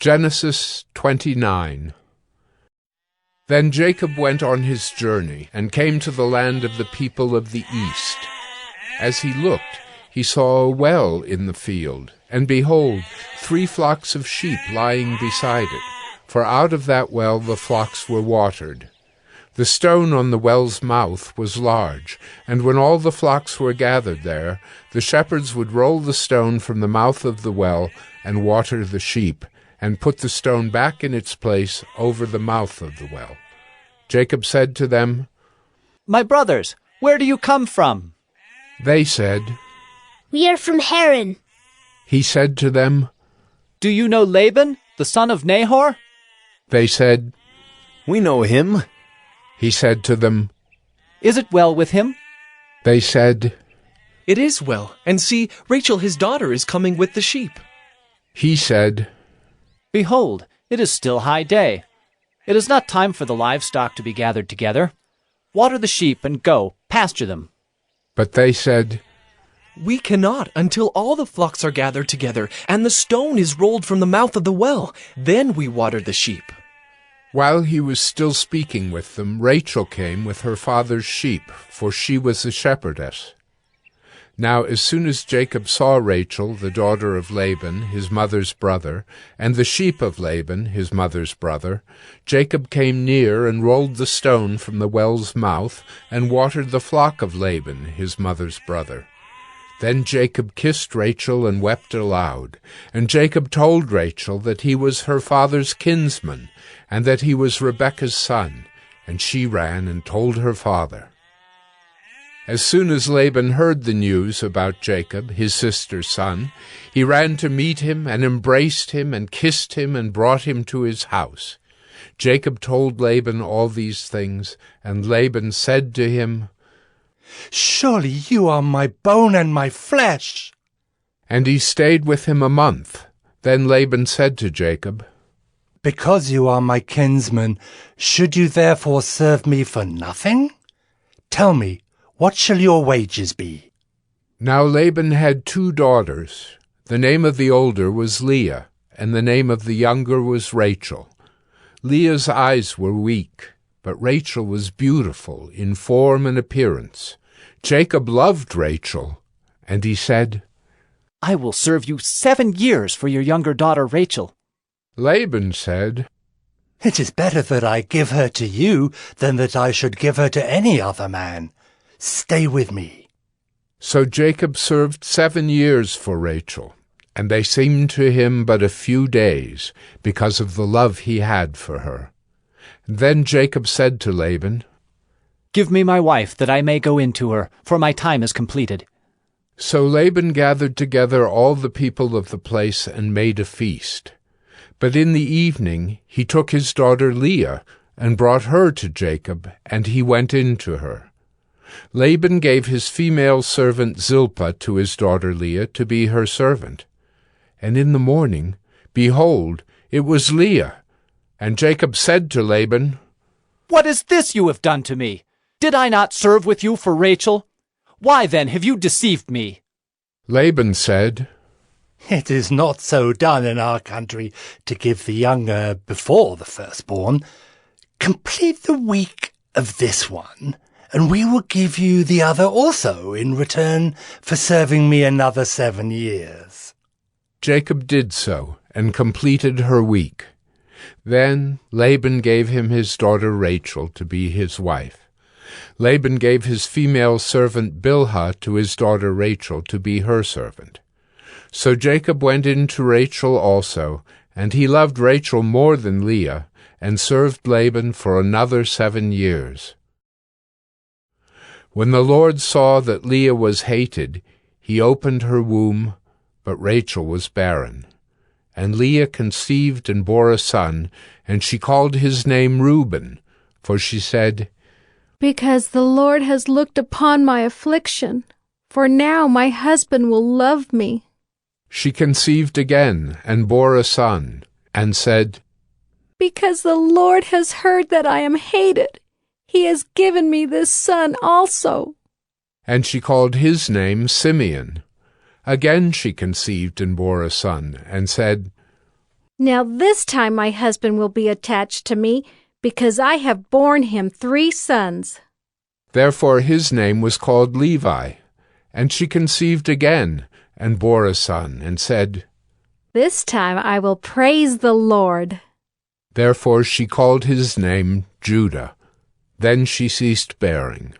Genesis 29. Then Jacob went on his journey, and came to the land of the people of the east. As he looked, he saw a well in the field, and behold, 3 flocks of sheep lying beside it, for out of that well the flocks were watered. The stone on the well's mouth was large, and when all the flocks were gathered there, the shepherds would roll the stone from the mouth of the well and water the sheep, and put the stone back in its place over the mouth of the well. Jacob said to them, "My brothers, where do you come from?" They said, "We are from Haran." He said to them, "Do you know Laban, the son of Nahor?" They said, "We know him." He said to them, "Is it well with him?" They said, "It is well, and see, Rachel his daughter is coming with the sheep." He said, "Behold, it is still high day. It is not time for the livestock to be gathered together. Water the sheep and go, pasture them." But they said, "We cannot until all the flocks are gathered together, and the stone is rolled from the mouth of the well. Then we water the sheep." While he was still speaking with them, Rachel came with her father's sheep, for she was a shepherdess. Now as soon as Jacob saw Rachel, the daughter of Laban, his mother's brother, and the sheep of Laban, his mother's brother, Jacob came near and rolled the stone from the well's mouth and watered the flock of Laban, his mother's brother. Then Jacob kissed Rachel and wept aloud. And Jacob told Rachel that he was her father's kinsman, and that he was Rebekah's son. And she ran and told her father. As soon as Laban heard the news about Jacob, his sister's son, he ran to meet him and embraced him and kissed him and brought him to his house. Jacob told Laban all these things, and Laban said to him, "Surely you are my bone and my flesh." And he stayed with him a month. Then Laban said to Jacob, "Because you are my kinsman, should you therefore serve me for nothing? Tell me, what shall your wages be?" Now Laban had 2 daughters. The name of the older was Leah, and the name of the younger was Rachel. Leah's eyes were weak, but Rachel was beautiful in form and appearance. Jacob loved Rachel, and he said, "I will serve you 7 years for your younger daughter Rachel." Laban said, "It is better that I give her to you than that I should give her to any other man. Stay with me." So Jacob served 7 years for Rachel, and they seemed to him but a few days, because of the love he had for her. Then Jacob said to Laban, "Give me my wife, that I may go in to her, for my time is completed." So Laban gathered together all the people of the place and made a feast. But in the evening he took his daughter Leah and brought her to Jacob, and he went in to her. Laban gave his female servant Zilpah to his daughter Leah to be her servant. And in the morning, behold, it was Leah. And Jacob said to Laban, "What is this you have done to me? Did I not serve with you for Rachel? Why then have you deceived me?" Laban said, "It is not so done in our country to give the younger before the firstborn. Complete the week of this one, and we will give you the other also in return for serving me another 7 years. Jacob did so, and completed her week. Then Laban gave him his daughter Rachel to be his wife. Laban gave his female servant Bilhah to his daughter Rachel to be her servant. So Jacob went in to Rachel also, and he loved Rachel more than Leah, and served Laban for another 7 years. When the Lord saw that Leah was hated, he opened her womb, but Rachel was barren. And Leah conceived and bore a son, and she called his name Reuben, for she said, "Because the Lord has looked upon my affliction, for now my husband will love me." She conceived again, and bore a son, and said, "Because the Lord has heard that I am hated, he has given me this son also." And she called his name Simeon. Again she conceived and bore a son, and said, Now this time my husband will be attached to me, because I have borne him 3 sons. Therefore his name was called Levi. And she conceived again, and bore a son, and said, This time I will praise the Lord. Therefore she called his name Judah. Then she ceased bearing.